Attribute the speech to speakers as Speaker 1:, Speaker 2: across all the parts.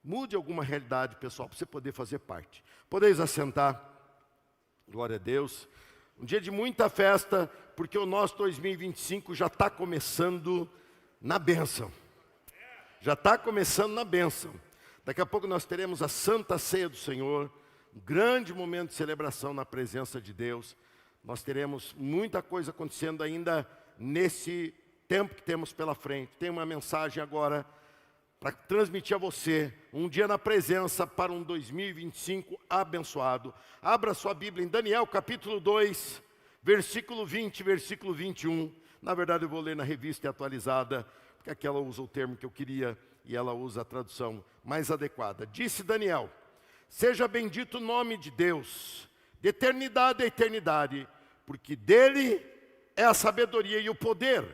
Speaker 1: Mude alguma realidade, pessoal, para você poder fazer parte. Podeis assentar. Glória a Deus. Um dia de muita festa, porque o nosso 2025 já está começando na bênção. Já está começando na bênção. Daqui a pouco nós teremos a Santa Ceia do Senhor, um grande momento de celebração na presença de Deus. Nós teremos muita coisa acontecendo ainda nesse tempo que temos pela frente. Tem uma mensagem agora para transmitir a você um dia na presença para um 2025 abençoado. Abra sua Bíblia em Daniel capítulo 2, versículo 20, versículo 21. Na verdade eu vou ler na revista atualizada, porque aquela usa o termo que eu queria e ela usa a tradução mais adequada. Disse Daniel: seja bendito o nome de Deus, de eternidade a eternidade, porque dele é a sabedoria e o poder.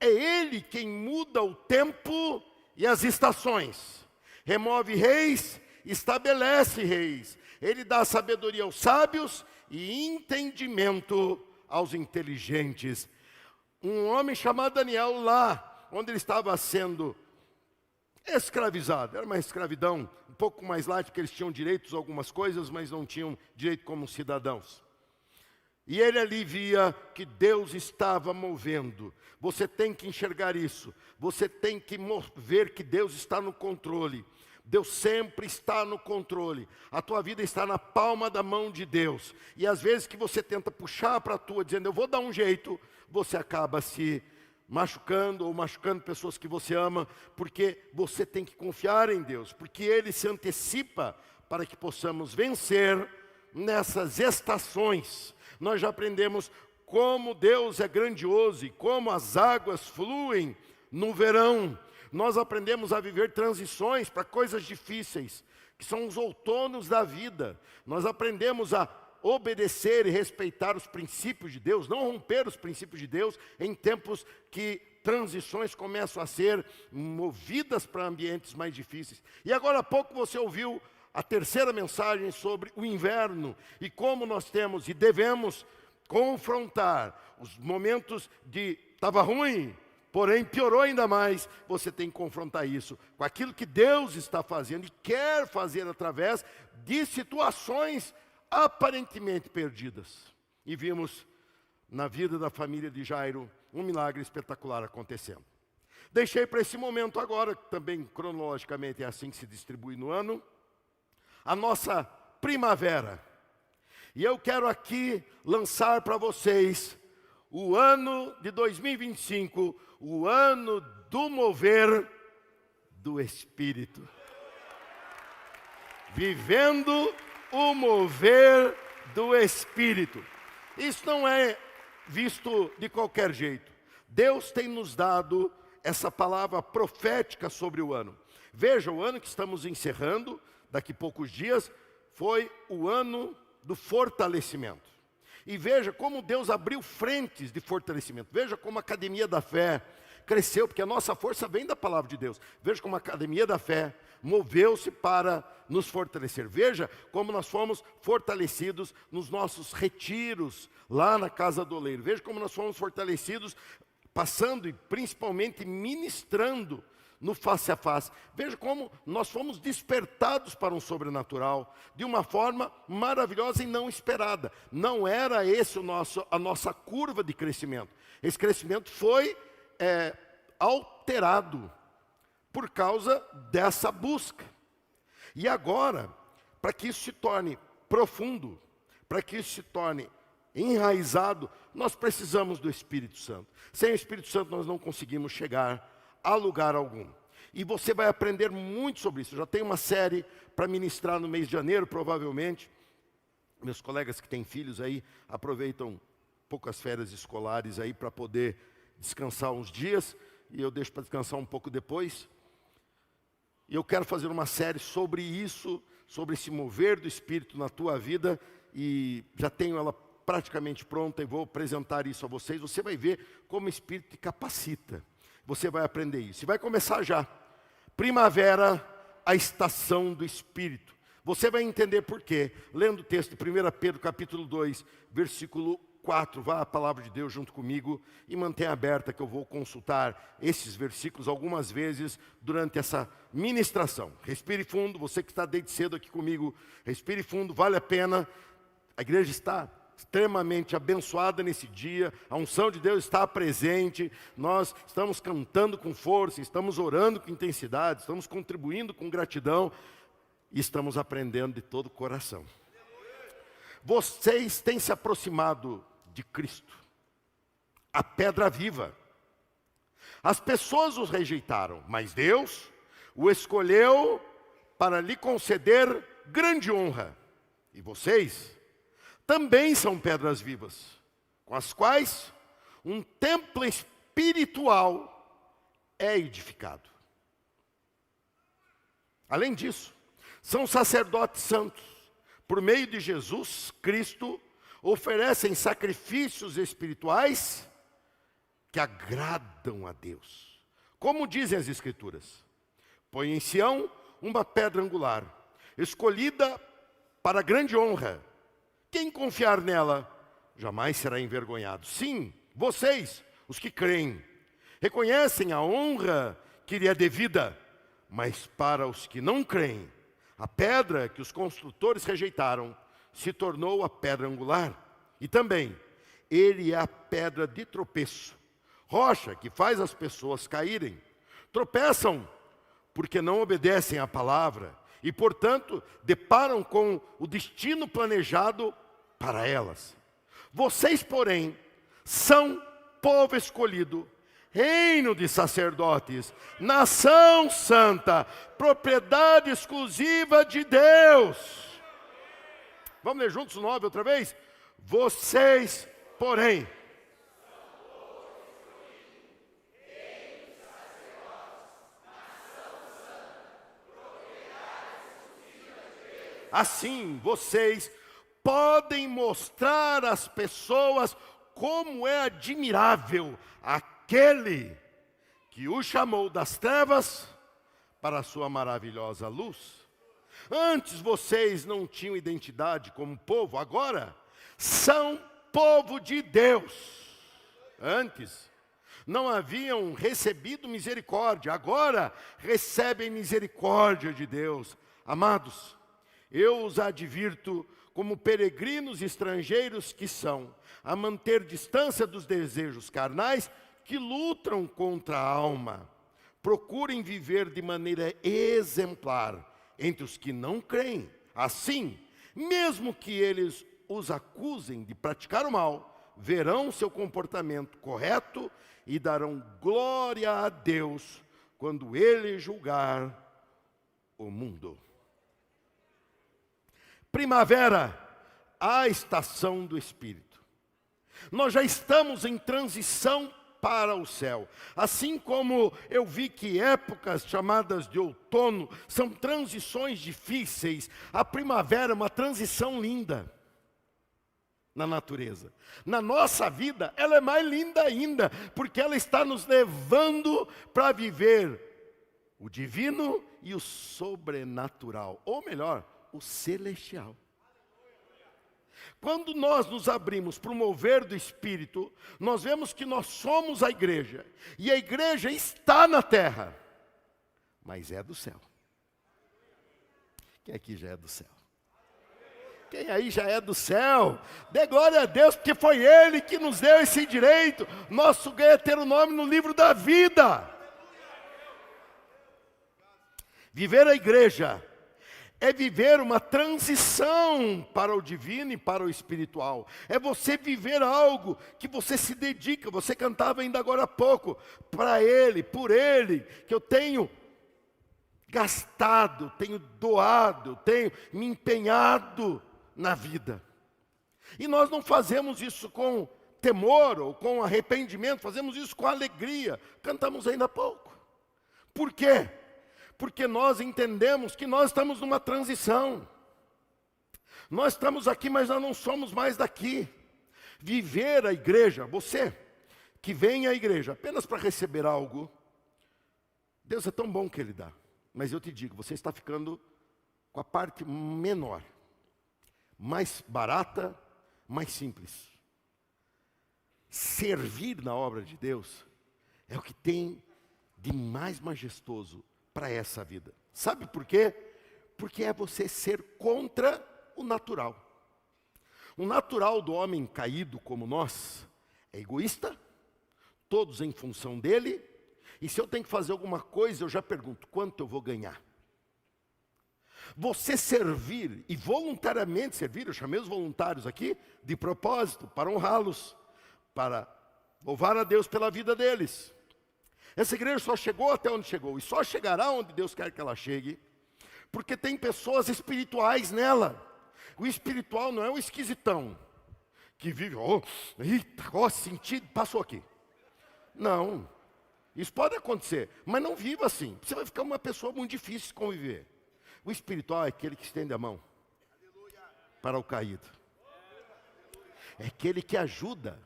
Speaker 1: É ele quem muda o tempo e as estações, remove reis, estabelece reis. Ele dá sabedoria aos sábios e entendimento aos inteligentes. Um homem chamado Daniel, lá onde ele estava sendo escravizado, era uma escravidão um pouco mais light, porque eles tinham direitos a algumas coisas, mas não tinham direito como cidadãos. E ele ali via que Deus estava movendo. Você tem que enxergar isso. Você tem que ver que Deus está no controle. Deus sempre está no controle. A tua vida está na palma da mão de Deus. E às vezes que você tenta puxar para a tua, dizendo eu vou dar um jeito, você acaba se machucando ou machucando pessoas que você ama, porque você tem que confiar em Deus, porque Ele se antecipa para que possamos vencer nessas estações. Nós já aprendemos como Deus é grandioso e como as águas fluem no verão. Nós aprendemos a viver transições para coisas difíceis, que são os outonos da vida. Nós aprendemos a obedecer e respeitar os princípios de Deus, não romper os princípios de Deus em tempos que transições começam a ser movidas para ambientes mais difíceis. E agora há pouco você ouviu a terceira mensagem sobre o inverno e como nós temos e devemos confrontar os momentos de estava ruim, porém piorou ainda mais. Você tem que confrontar isso com aquilo que Deus está fazendo e quer fazer através de situações aparentemente perdidas. E vimos na vida da família de Jairo um milagre espetacular acontecendo. Deixei para esse momento agora, também cronologicamente é assim que se distribui no ano, a nossa primavera. E eu quero aqui lançar para vocês o ano de 2025, o ano do mover do Espírito. Vivendo o mover do Espírito. Isso não é visto de qualquer jeito. Deus tem nos dado essa palavra profética sobre o ano. Veja, o ano que estamos encerrando, daqui a poucos dias, foi o ano do fortalecimento. E veja como Deus abriu frentes de fortalecimento. Veja como a Academia da Fé cresceu, porque a nossa força vem da palavra de Deus. Veja como a Academia da Fé moveu-se para nos fortalecer. Veja como nós fomos fortalecidos nos nossos retiros lá na Casa do Oleiro. Veja como nós fomos fortalecidos passando e principalmente ministrando no face a face. Veja como nós fomos despertados para um sobrenatural de uma forma maravilhosa e não esperada. Não era esse a nossa curva de crescimento. Esse crescimento foi alterado por causa dessa busca. E agora, para que isso se torne profundo, para que isso se torne enraizado, nós precisamos do Espírito Santo. Sem o Espírito Santo nós não conseguimos chegar a lugar algum. E você vai aprender muito sobre isso. Eu já tenho uma série para ministrar no mês de janeiro, provavelmente. Meus colegas que têm filhos aí aproveitam poucas férias escolares aí para poder descansar uns dias. E eu deixo para descansar um pouco depois. E eu quero fazer uma série sobre isso, sobre esse mover do Espírito na tua vida. E já tenho ela praticamente pronta e vou apresentar isso a vocês. Você vai ver como o Espírito te capacita. Você vai aprender isso. E vai começar já. Primavera, a estação do Espírito. Você vai entender por quê. Lendo o texto de 1 Pedro capítulo 2, versículo 4, vá à palavra de Deus junto comigo e mantenha aberta que eu vou consultar esses versículos algumas vezes durante essa ministração. Respire fundo, você que está desde cedo aqui comigo, respire fundo, vale a pena. A igreja está extremamente abençoada nesse dia, a unção de Deus está presente, nós estamos cantando com força, estamos orando com intensidade, estamos contribuindo com gratidão e estamos aprendendo de todo o coração. Vocês têm se aproximado de Cristo, a pedra viva. As pessoas os rejeitaram, mas Deus o escolheu para lhe conceder grande honra. E vocês também são pedras vivas, com as quais um templo espiritual é edificado. Além disso, são sacerdotes santos, por meio de Jesus Cristo, oferecem sacrifícios espirituais que agradam a Deus. Como dizem as Escrituras, põe em Sião uma pedra angular, escolhida para grande honra. Quem confiar nela, jamais será envergonhado. Sim, vocês, os que creem, reconhecem a honra que lhe é devida, mas para os que não creem, a pedra que os construtores rejeitaram se tornou a pedra angular. E também, ele é a pedra de tropeço, rocha que faz as pessoas caírem. Tropeçam porque não obedecem à palavra e, portanto, deparam com o destino planejado para elas. Vocês, porém, são povo escolhido, reino de sacerdotes, nação santa, propriedade exclusiva de Deus. Vamos ler juntos o 9 outra vez? Vocês, porém, assim, vocês podem mostrar às pessoas como é admirável aquele que o chamou das trevas para a sua maravilhosa luz. Antes vocês não tinham identidade como povo, agora são povo de Deus. Antes não haviam recebido misericórdia, agora recebem misericórdia de Deus. Amados, eu os advirto como peregrinos estrangeiros que são, a manter distância dos desejos carnais que lutam contra a alma. Procurem viver de maneira exemplar entre os que não creem. Assim, mesmo que eles os acusem de praticar o mal, verão seu comportamento correto e darão glória a Deus quando Ele julgar o mundo. Primavera, a estação do Espírito. Nós já estamos em transição para o céu. Assim como eu vi que épocas chamadas de outono são transições difíceis, a primavera é uma transição linda na natureza. Na nossa vida, ela é mais linda ainda, porque ela está nos levando para viver o divino e o sobrenatural, ou melhor, o celestial. Quando nós nos abrimos para o mover do Espírito, nós vemos que nós somos a igreja, e a igreja está na terra, mas é do céu. Quem aqui já é do céu? Quem aí já é do céu? Dê glória a Deus, porque foi Ele que nos deu esse direito. Nosso ganho é ter o nome no livro da vida. Viver a igreja é viver uma transição para o divino e para o espiritual. É você viver algo que você se dedica. Você cantava ainda agora há pouco. Para Ele, por Ele, que eu tenho gastado, tenho doado, tenho me empenhado na vida. E nós não fazemos isso com temor ou com arrependimento. Fazemos isso com alegria. Cantamos ainda há pouco. Por quê? Porque nós entendemos que nós estamos numa transição. Nós estamos aqui, mas nós não somos mais daqui. Viver a igreja, você que vem à igreja apenas para receber algo, Deus é tão bom que Ele dá. Mas eu te digo, você está ficando com a parte menor, mais barata, mais simples. servir na obra de Deus é o que tem de mais majestoso para essa vida. Sabe por quê? Porque é você ser contra o natural. O natural do homem caído como nós é egoísta, todos em função dele, e se eu tenho que fazer alguma coisa, eu já pergunto, quanto eu vou ganhar? Você servir, e voluntariamente servir, eu chamei os voluntários aqui, de propósito, para honrá-los, para louvar a Deus pela vida deles. Essa igreja só chegou até onde chegou, e só chegará onde Deus quer que ela chegue, porque tem pessoas espirituais nela. O espiritual não é o esquisitão, que vive, sentido, passou aqui. Não, isso pode acontecer, mas não viva assim, você vai ficar uma pessoa muito difícil de conviver. O espiritual é aquele que estende a mão para o caído. É aquele que ajuda,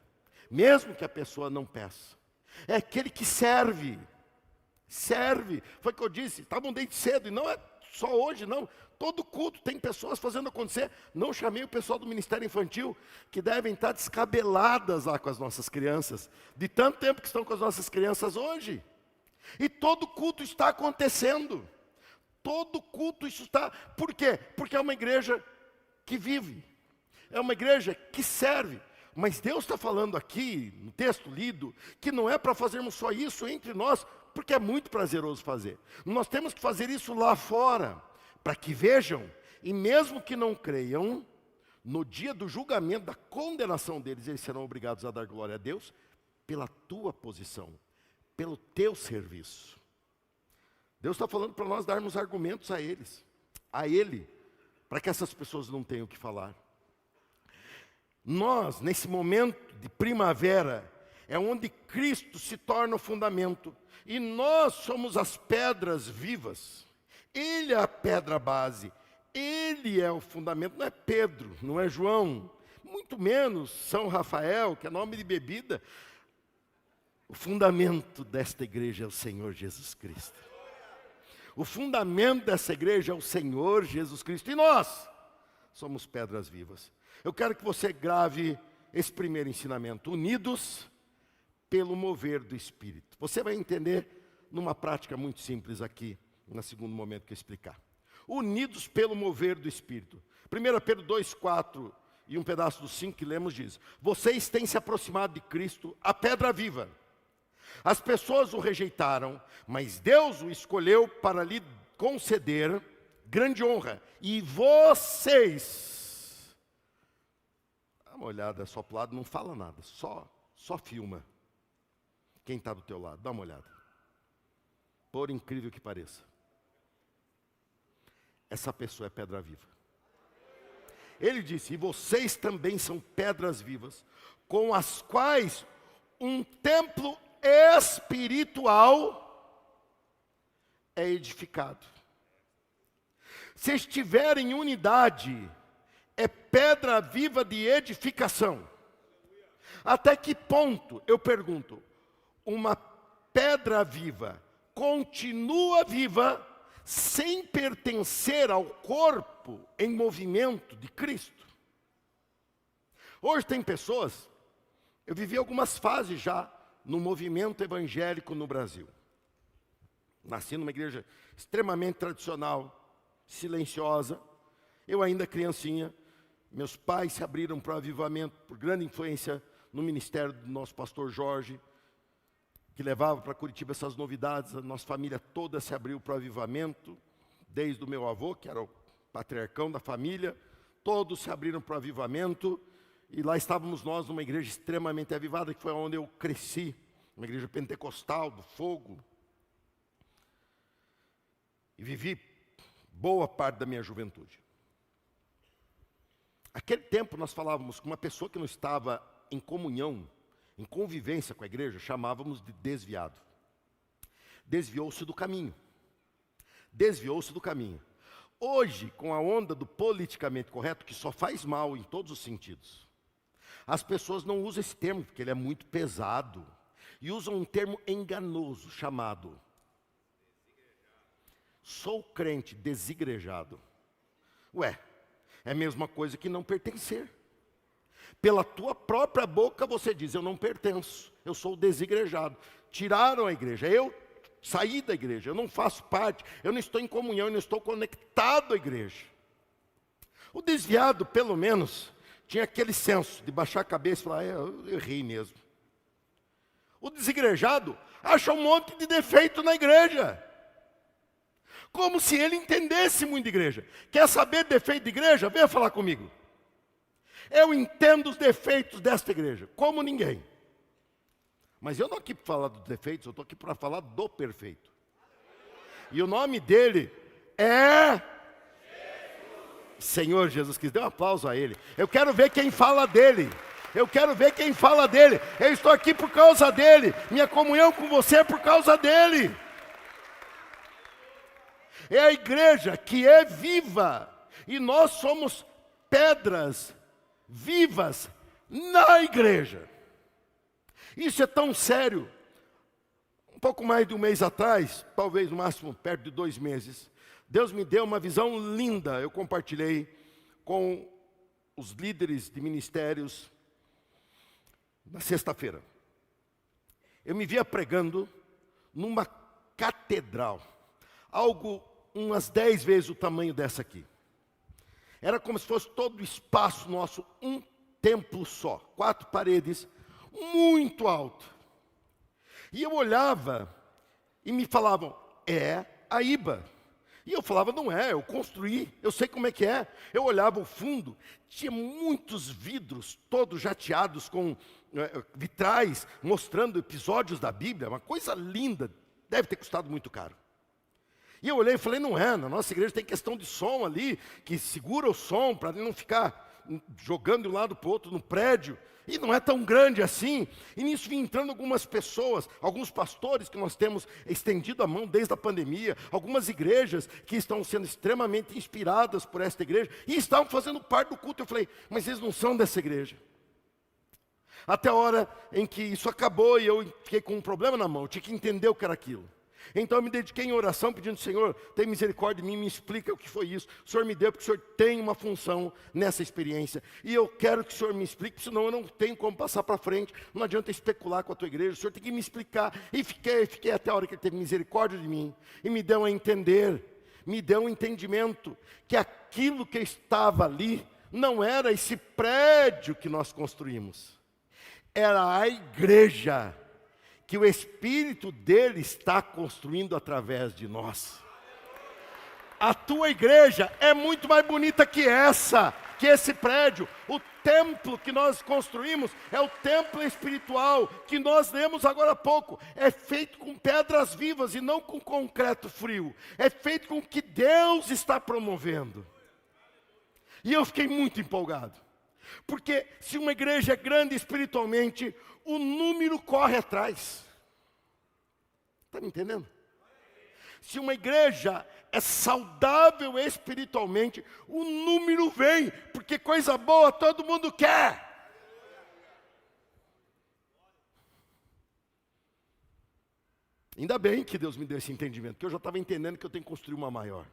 Speaker 1: mesmo que a pessoa não peça. É aquele que serve. Serve. Foi o que eu disse, estavam desde cedo, e não é só hoje, não. Todo culto tem pessoas fazendo acontecer. Não chamei o pessoal do Ministério Infantil, que devem estar descabeladas lá com as nossas crianças, de tanto tempo que estão com as nossas crianças hoje. E todo culto está acontecendo. Todo culto isso está. Por quê? Porque é uma igreja que vive. É uma igreja que serve. Mas Deus está falando aqui, no texto lido, que não é para fazermos só isso entre nós, porque é muito prazeroso fazer. Nós temos que fazer isso lá fora, para que vejam, e mesmo que não creiam, no dia do julgamento, da condenação deles, eles serão obrigados a dar glória a Deus pela tua posição, pelo teu serviço. Deus está falando para nós darmos argumentos a eles, a Ele, para que essas pessoas não tenham o que falar. Nós, nesse momento de primavera, é onde Cristo se torna o fundamento. E nós somos as pedras vivas. Ele é a pedra base. Ele é o fundamento. Não é Pedro, não é João. Muito menos São Rafael, que é nome de bebida. O fundamento desta igreja é o Senhor Jesus Cristo. O fundamento dessa igreja é o Senhor Jesus Cristo. E nós somos pedras vivas. Eu quero que você grave esse primeiro ensinamento. Unidos pelo mover do Espírito. Você vai entender numa prática muito simples aqui, no segundo momento que eu explicar. Unidos pelo mover do Espírito. 1 Pedro 2,4 e um pedaço do 5 que lemos diz: vocês têm se aproximado de Cristo, a pedra viva. As pessoas o rejeitaram, mas Deus o escolheu para lhe conceder grande honra. E vocês, dá uma olhada só para o lado, não fala nada, só filma. Quem está do teu lado, dá uma olhada. Por incrível que pareça, essa pessoa é pedra viva. Ele disse: e vocês também são pedras vivas, com as quais um templo espiritual é edificado. Se estiver em unidade, é pedra viva de edificação. Até que ponto, eu pergunto, uma pedra viva continua viva sem pertencer ao corpo em movimento de Cristo? Hoje tem pessoas, eu vivi algumas fases já no movimento evangélico no Brasil. Nasci numa igreja extremamente tradicional, silenciosa. Eu ainda criancinha, meus pais se abriram para o avivamento por grande influência no ministério do nosso pastor Jorge, que levava para Curitiba essas novidades. A nossa família toda se abriu para o avivamento, desde o meu avô, que era o patriarcão da família, todos se abriram para o avivamento. E lá estávamos nós numa igreja extremamente avivada, que foi onde eu cresci, uma igreja pentecostal, do fogo. E vivi boa parte da minha juventude. Naquele tempo nós falávamos com uma pessoa que não estava em comunhão, em convivência com a igreja, chamávamos de desviado. Desviou-se do caminho. Desviou-se do caminho. Hoje, com a onda do politicamente correto, que só faz mal em todos os sentidos, as pessoas não usam esse termo, porque ele é muito pesado, e usam um termo enganoso, chamado sou crente desigrejado. Ué, é a mesma coisa que não pertencer. Pela tua própria boca você diz, eu não pertenço, eu sou desigrejado. Tiraram a igreja, eu saí da igreja, eu não faço parte, eu não estou em comunhão, eu não estou conectado à igreja. O desviado, pelo menos, tinha aquele senso de baixar a cabeça e falar, eu errei mesmo. O desigrejado acha um monte de defeito na igreja. Como se ele entendesse muito de igreja. Quer saber defeito de igreja? Venha falar comigo. Eu entendo os defeitos desta igreja, como ninguém. Mas eu não estou aqui para falar dos defeitos, eu estou aqui para falar do perfeito. E o nome dele é Senhor Jesus Cristo. Dê um aplauso a ele. Eu quero ver quem fala dele. Eu quero ver quem fala dele. Eu estou aqui por causa dele. Minha comunhão com você é por causa dele. É a igreja que é viva. E nós somos pedras vivas na igreja. Isso é tão sério. Um pouco mais de um mês atrás, talvez no máximo perto de 2 meses, Deus me deu uma visão linda. Eu compartilhei com os líderes de ministérios na sexta-feira. Eu me via pregando numa catedral, algo umas 10 vezes o tamanho dessa aqui. Era como se fosse todo o espaço nosso, um templo só, 4 paredes, muito alto. E eu olhava e me falavam, é a IBA. E eu falava, não é, eu construí, eu sei como é que é. Eu olhava o fundo, tinha muitos vidros, todos jateados com vitrais, mostrando episódios da Bíblia, uma coisa linda, deve ter custado muito caro. E eu olhei e falei, não é, na nossa igreja tem questão de som ali, que segura o som para não ficar jogando de um lado para o outro no prédio. E não é tão grande assim. E nisso vim entrando algumas pessoas, alguns pastores que nós temos estendido a mão desde a pandemia, algumas igrejas que estão sendo extremamente inspiradas por esta igreja, e estavam fazendo parte do culto. Eu falei, mas eles não são dessa igreja. Até a hora em que isso acabou e eu fiquei com um problema na mão, eu tinha que entender o que era aquilo. Então eu me dediquei em oração pedindo, Senhor, tem misericórdia de mim, me explica o que foi isso. O Senhor me deu porque o Senhor tem uma função nessa experiência. E eu quero que o Senhor me explique, senão eu não tenho como passar para frente. Não adianta especular com a tua igreja, o Senhor tem que me explicar. E fiquei até a hora que Ele teve misericórdia de mim. E me deu a entender, me deu um entendimento que aquilo que estava ali não era esse prédio que nós construímos. Era a igreja que o Espírito dele está construindo através de nós. A tua igreja é muito mais bonita que esse prédio. O templo que nós construímos é o templo espiritual que nós lemos agora há pouco. É feito com pedras vivas e não com concreto frio. É feito com o que Deus está promovendo. E eu fiquei muito empolgado. Porque se uma igreja é grande espiritualmente, o número corre atrás. Está me entendendo? Se uma igreja é saudável espiritualmente, o número vem, porque coisa boa todo mundo quer. Ainda bem que Deus me deu esse entendimento, porque eu já estava entendendo que eu tenho que construir uma maior.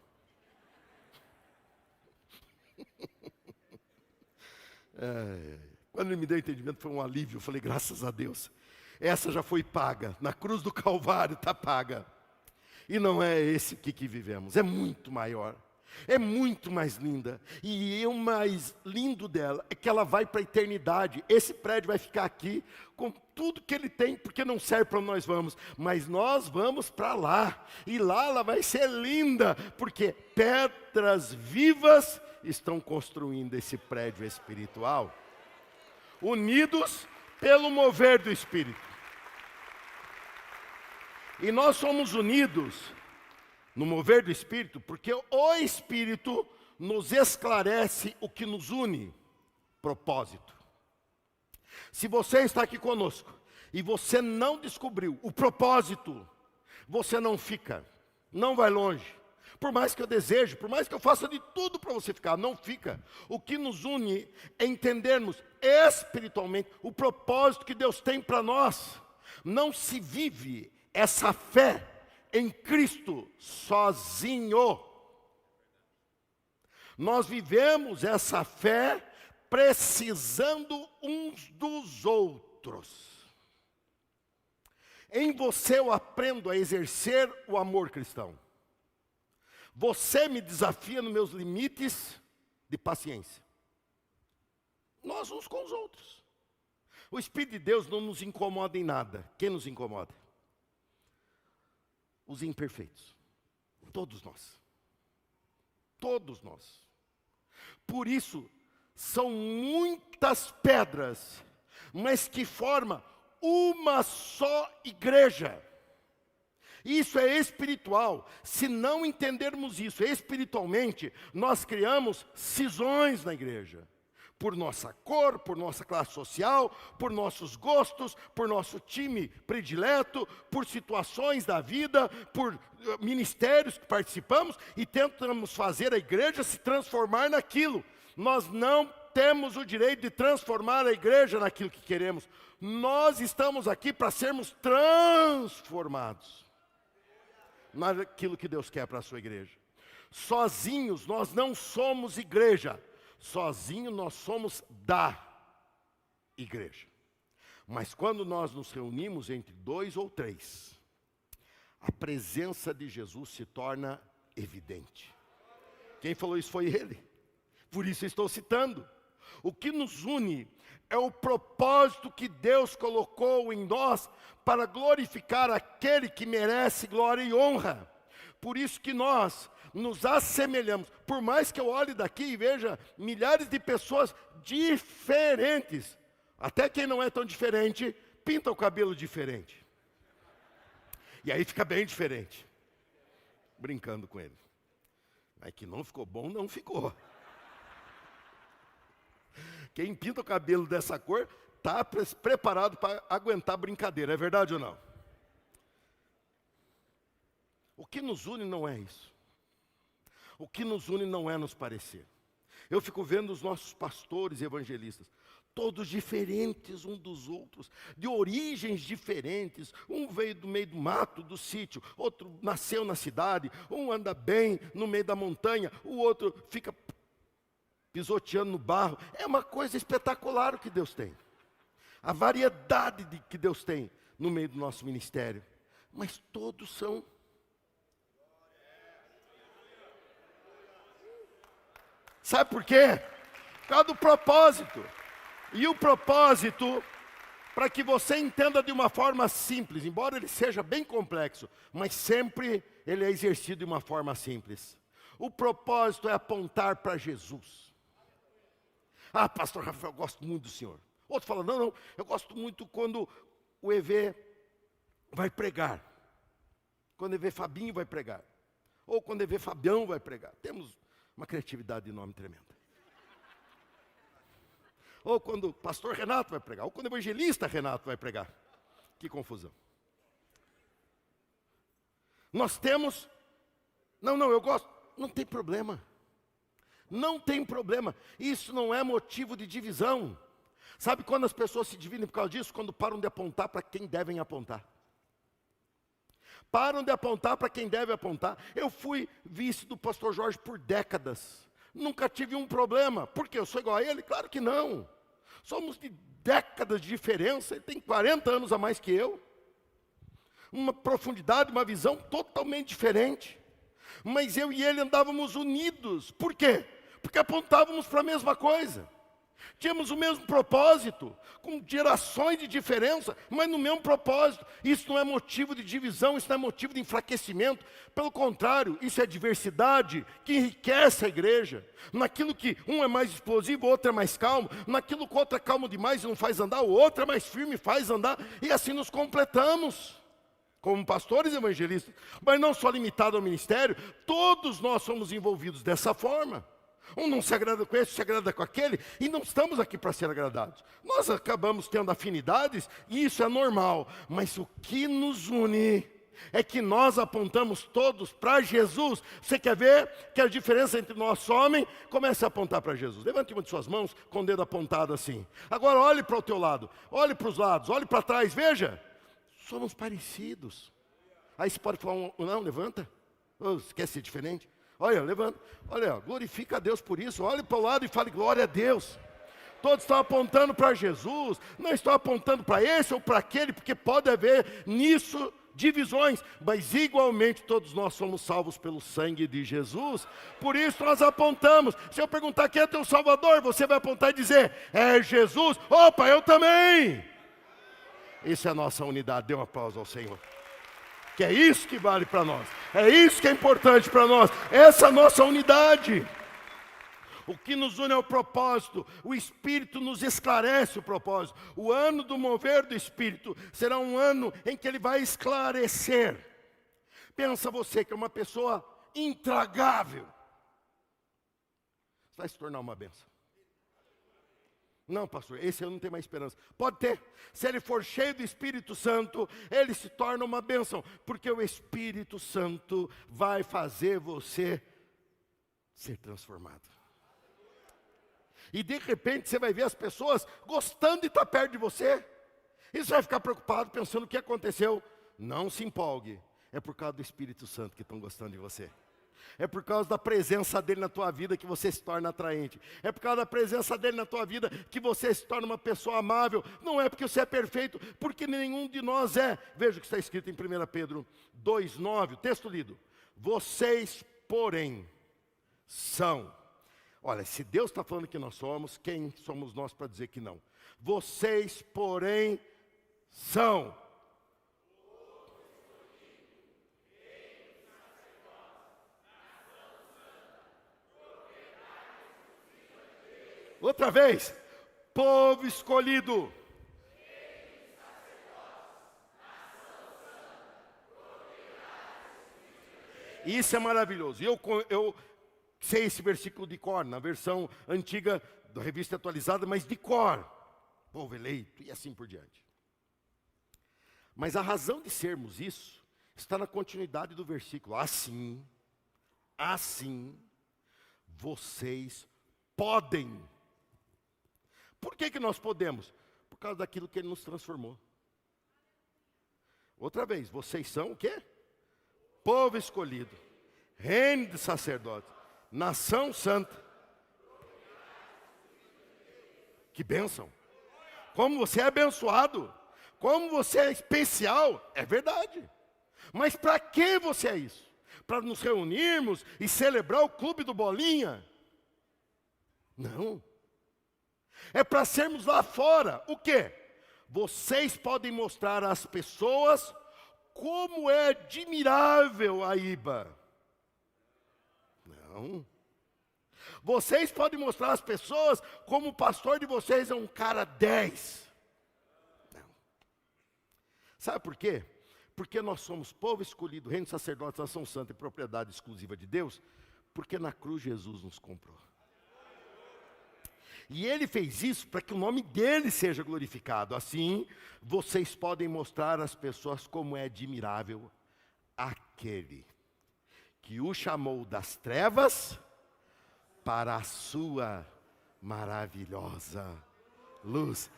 Speaker 1: Quando Ele me deu o entendimento foi um alívio. Eu falei, graças a Deus, essa já foi paga, na cruz do Calvário está paga. E não é esse que vivemos, é muito maior, é muito mais linda. E o mais lindo dela é que ela vai para a eternidade. Esse prédio vai ficar aqui com tudo que ele tem, porque não serve para onde nós vamos, mas nós vamos para lá. E lá ela vai ser linda, porque pedras vivas estão construindo esse prédio espiritual, unidos pelo mover do Espírito. E nós somos unidos no mover do Espírito, porque o Espírito nos esclarece o que nos une, propósito. Se você está aqui conosco e você não descobriu o propósito, você não fica, não vai longe. Por mais que eu deseje, por mais que eu faça de tudo para você ficar, não fica. O que nos une é entendermos espiritualmente o propósito que Deus tem para nós. Não se vive essa fé em Cristo sozinho. Nós vivemos essa fé precisando uns dos outros. Em você eu aprendo a exercer o amor cristão. Você me desafia nos meus limites de paciência. Nós uns com os outros. O Espírito de Deus não nos incomoda em nada. Quem nos incomoda? Os imperfeitos. Todos nós. Todos nós. Por isso, são muitas pedras, mas que formam uma só igreja. Isso é espiritual. Se não entendermos isso espiritualmente, nós criamos cisões na igreja. Por nossa cor, por nossa classe social, por nossos gostos, por nosso time predileto, por situações da vida, por ministérios que participamos e tentamos fazer a igreja se transformar naquilo. Nós não temos o direito de transformar a igreja naquilo que queremos. Nós estamos aqui para sermos transformados naquilo que Deus quer para a sua igreja. Sozinhos nós não somos igreja. Sozinho nós somos da igreja. Mas quando nós nos reunimos entre 2 ou 3, a presença de Jesus se torna evidente. Quem falou isso foi ele. Por isso eu estou citando. O que nos une é o propósito que Deus colocou em nós para glorificar aquele que merece glória e honra. Por isso que nós nos assemelhamos. Por mais que eu olhe daqui e veja milhares de pessoas diferentes, até quem não é tão diferente, pinta o cabelo diferente. E aí fica bem diferente. Brincando com ele. Mas que não ficou bom, não ficou. Quem pinta o cabelo dessa cor, está preparado para aguentar brincadeira. É verdade ou não? O que nos une não é isso. O que nos une não é nos parecer. Eu fico vendo os nossos pastores e evangelistas, todos diferentes uns dos outros, de origens diferentes. Um veio do meio do mato, do sítio, outro nasceu na cidade, um anda bem no meio da montanha, o outro fica pisoteando no barro. É uma coisa espetacular o que Deus tem. A variedade que Deus tem no meio do nosso ministério. Mas todos são. Sabe por quê? Por causa do propósito. E o propósito, para que você entenda de uma forma simples, embora ele seja bem complexo, mas sempre ele é exercido de uma forma simples. O propósito é apontar para Jesus. Ah, pastor Rafael, eu gosto muito do senhor. Outro fala, não, eu gosto muito quando o EV vai pregar. Quando o EV Fabinho vai pregar. Ou quando o EV Fabião vai pregar. Temos uma criatividade de nome tremenda. Ou quando o pastor Renato vai pregar. Ou quando o evangelista Renato vai pregar. Que confusão. Nós temos... Não, eu gosto. Não tem problema. Não tem problema. Isso não é motivo de divisão. Sabe quando as pessoas se dividem por causa disso? Quando param de apontar para quem devem apontar. Param de apontar para quem deve apontar. Eu fui vice do pastor Jorge por décadas. Nunca tive um problema. Por quê? Eu sou igual a ele? Claro que não. Somos de décadas de diferença. Ele tem 40 anos a mais que eu. Uma profundidade, uma visão totalmente diferente. Mas eu e ele andávamos unidos. Por quê? Porque apontávamos para a mesma coisa. Tínhamos o mesmo propósito, com gerações de diferença, mas no mesmo propósito. Isso não é motivo de divisão, isso não é motivo de enfraquecimento. Pelo contrário, isso é diversidade que enriquece a igreja. Naquilo que um é mais explosivo, o outro é mais calmo. Naquilo que o outro é calmo demais e não faz andar, o outro é mais firme e faz andar. E assim nos completamos. Como pastores e evangelistas. Mas não só limitado ao ministério, todos nós somos envolvidos dessa forma. Um não se agrada com esse, se agrada com aquele, e não estamos aqui para ser agradados. Nós acabamos tendo afinidades, e isso é normal. Mas o que nos une é que nós apontamos todos para Jesus. Você quer ver que a diferença entre nós, homem, comece a apontar para Jesus. Levante uma de suas mãos com o dedo apontado assim. Agora olhe para o teu lado, olhe para os lados, olhe para trás, veja. Somos parecidos. Aí você pode falar, não, levanta. Oh, você quer ser diferente? Olha, levanta. Olha, glorifica a Deus por isso. Olhe para o lado e fale glória a Deus. Todos estão apontando para Jesus, não estão apontando para esse ou para aquele, porque pode haver nisso divisões, mas igualmente todos nós somos salvos pelo sangue de Jesus, por isso nós apontamos. Se eu perguntar quem é teu Salvador, você vai apontar e dizer, é Jesus. Opa, eu também. Isso é a nossa unidade, dê um aplauso ao Senhor. Que é isso que vale para nós, é isso que é importante para nós, essa é a nossa unidade. O que nos une é o propósito, o Espírito nos esclarece o propósito. O ano do mover do Espírito será um ano em que Ele vai esclarecer. Pensa você que é uma pessoa intragável, vai se tornar uma bênção. Não, pastor, esse eu não tenho mais esperança. Pode ter. Se ele for cheio do Espírito Santo, ele se torna uma bênção, porque o Espírito Santo vai fazer você ser transformado. E de repente você vai ver as pessoas gostando de estar perto de você. E você vai ficar preocupado pensando o que aconteceu. Não se empolgue. É por causa do Espírito Santo que estão gostando de você. É por causa da presença dele na tua vida que você se torna atraente. É por causa da presença dele na tua vida que você se torna uma pessoa amável. Não é porque você é perfeito, porque nenhum de nós é. Veja o que está escrito em 1 Pedro 2,9, o texto lido. Vocês, porém, são. Olha, se Deus está falando que nós somos, quem somos nós para dizer que não? Vocês, porém, são. Outra vez, povo escolhido. Isso é maravilhoso. Eu sei esse versículo de cor, na versão antiga da revista atualizada, mas de cor. Povo eleito e assim por diante. Mas a razão de sermos isso está na continuidade do versículo. Assim, vocês podem. Por que nós podemos? Por causa daquilo que Ele nos transformou. Outra vez, vocês são o quê? Povo escolhido, reino de sacerdotes, nação santa. Que bênção! Como você é abençoado, como você é especial, é verdade. Mas para que você é isso? Para nos reunirmos e celebrar o clube do Bolinha? Não. É para sermos lá fora. O quê? Vocês podem mostrar às pessoas como é admirável a IBA. Não. Vocês podem mostrar às pessoas como o pastor de vocês é um cara 10. Não. Sabe por quê? Porque nós somos povo escolhido, reino de sacerdotes, nação santa e propriedade exclusiva de Deus, porque na cruz Jesus nos comprou. E Ele fez isso para que o nome dEle seja glorificado. Assim, vocês podem mostrar às pessoas como é admirável aquele que o chamou das trevas para a sua maravilhosa luz.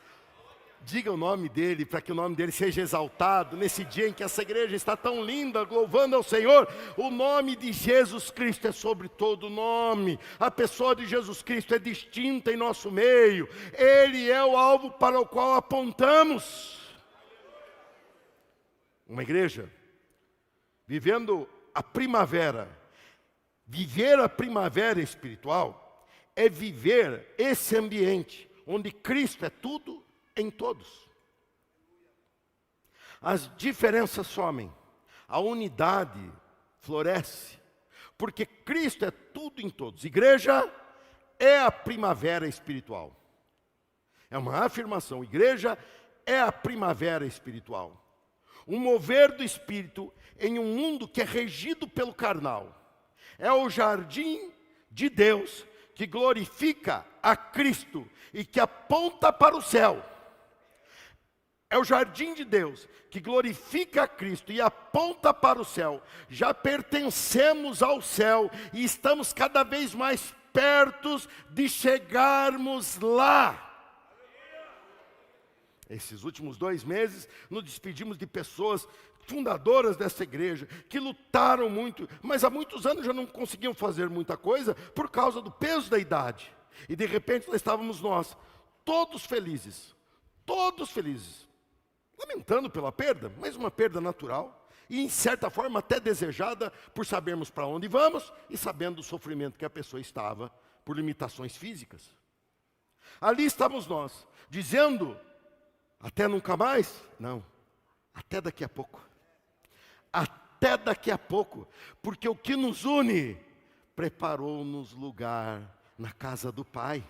Speaker 1: Diga o nome dEle, para que o nome dEle seja exaltado nesse dia em que essa igreja está tão linda, louvando ao Senhor. O nome de Jesus Cristo é sobre todo nome. A pessoa de Jesus Cristo é distinta em nosso meio. Ele é o alvo para o qual apontamos. Uma igreja vivendo a primavera. Viver a primavera espiritual é viver esse ambiente onde Cristo é tudo em todos. As diferenças somem, a unidade floresce, porque Cristo é tudo em todos. Igreja é a primavera espiritual. É uma afirmação, igreja é a primavera espiritual. Um mover do Espírito em um mundo que é regido pelo carnal. É o jardim de Deus que glorifica a Cristo e que aponta para o céu. É o jardim de Deus que glorifica a Cristo e aponta para o céu. Já pertencemos ao céu e estamos cada vez mais perto de chegarmos lá. Esses últimos 2 meses, nos despedimos de pessoas fundadoras dessa igreja, que lutaram muito, mas há muitos anos já não conseguiam fazer muita coisa por causa do peso da idade. E de repente lá estávamos nós, todos felizes, lamentando pela perda, mas uma perda natural, e em certa forma até desejada, por sabermos para onde vamos, e sabendo do sofrimento que a pessoa estava, por limitações físicas. Ali estamos nós, dizendo, até nunca mais? Não, até daqui a pouco. Até daqui a pouco, porque o que nos une, preparou-nos lugar na casa do Pai.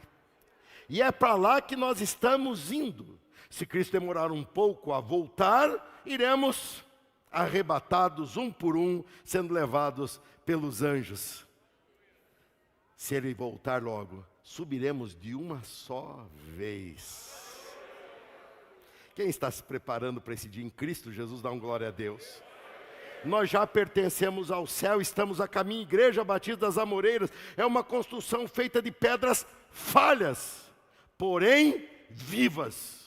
Speaker 1: E é para lá que nós estamos indo. Se Cristo demorar um pouco a voltar, iremos arrebatados um por um, sendo levados pelos anjos. Se Ele voltar logo, subiremos de uma só vez. Quem está se preparando para esse dia em Cristo Jesus, dá um glória a Deus. Nós já pertencemos ao céu, estamos a caminho. Igreja Batista das Amoreiras é uma construção feita de pedras falhas, porém vivas.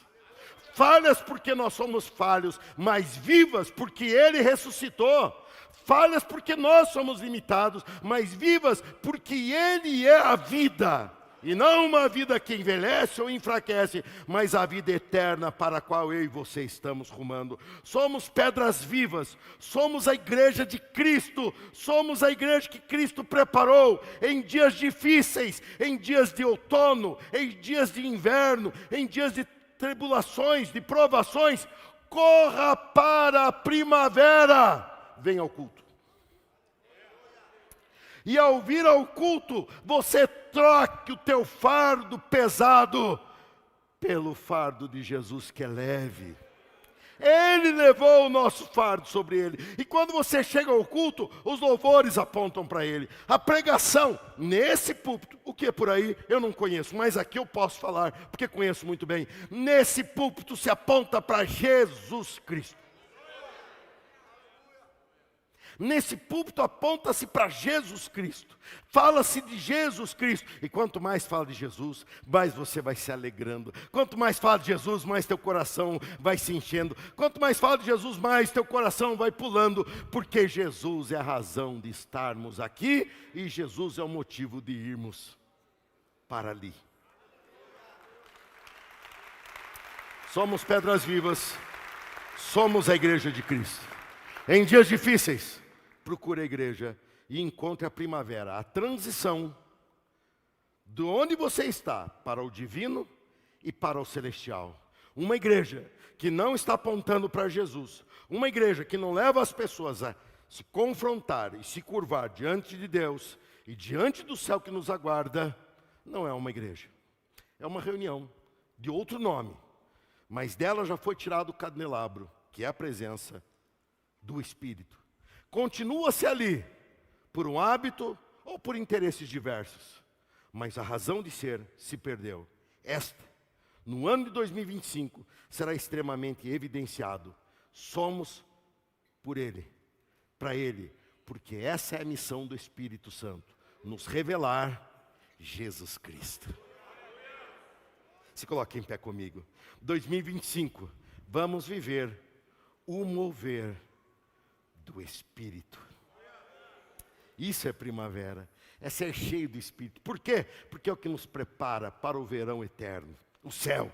Speaker 1: Falhas porque nós somos falhos, mas vivas porque Ele ressuscitou. Falhas porque nós somos limitados, mas vivas porque Ele é a vida. E não uma vida que envelhece ou enfraquece, mas a vida eterna para a qual eu e você estamos rumando. Somos pedras vivas, somos a igreja de Cristo, somos a igreja que Cristo preparou em dias difíceis, em dias de outono, em dias de inverno, em dias de tribulações, de provações. Corra para a primavera, venha ao culto. E ao vir ao culto, você troque o teu fardo pesado pelo fardo de Jesus que é leve. Ele levou o nosso fardo sobre Ele. E quando você chega ao culto, os louvores apontam para Ele. A pregação, nesse púlpito, o que é por aí eu não conheço, mas aqui eu posso falar, porque conheço muito bem. Nesse púlpito se aponta para Jesus Cristo. Nesse púlpito aponta-se para Jesus Cristo. Fala-se de Jesus Cristo. E quanto mais fala de Jesus, mais você vai se alegrando. Quanto mais fala de Jesus, mais teu coração vai se enchendo. Quanto mais fala de Jesus, mais teu coração vai pulando. Porque Jesus é a razão de estarmos aqui. E Jesus é o motivo de irmos para ali. Somos pedras vivas. Somos a igreja de Cristo. Em dias difíceis, procure a igreja e encontre a primavera, a transição de onde você está para o divino e para o celestial. Uma igreja que não está apontando para Jesus, uma igreja que não leva as pessoas a se confrontar e se curvar diante de Deus e diante do céu que nos aguarda, não é uma igreja. É uma reunião de outro nome, mas dela já foi tirado o candelabro, que é a presença do Espírito. Continua-se ali, por um hábito ou por interesses diversos. Mas a razão de ser se perdeu. Esta, no ano de 2025, será extremamente evidenciado. Somos por Ele, para Ele, porque essa é a missão do Espírito Santo. Nos revelar Jesus Cristo. Se coloque em pé comigo. 2025, vamos viver o mover do Espírito. Isso é primavera, é ser cheio do Espírito. Por quê? Porque é o que nos prepara para o verão eterno. O céu.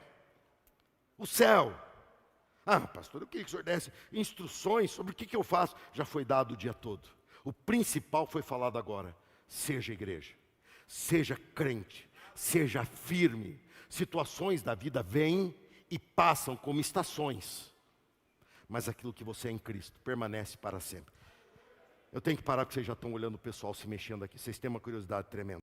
Speaker 1: O céu. Ah, pastor, eu queria que o senhor desse instruções sobre o que eu faço. Já foi dado o dia todo. O principal foi falado agora. Seja igreja, seja crente, seja firme. Situações da vida vêm e passam como estações. Mas aquilo que você é em Cristo permanece para sempre. Eu tenho que parar porque vocês já estão olhando o pessoal se mexendo aqui. Vocês têm uma curiosidade tremenda.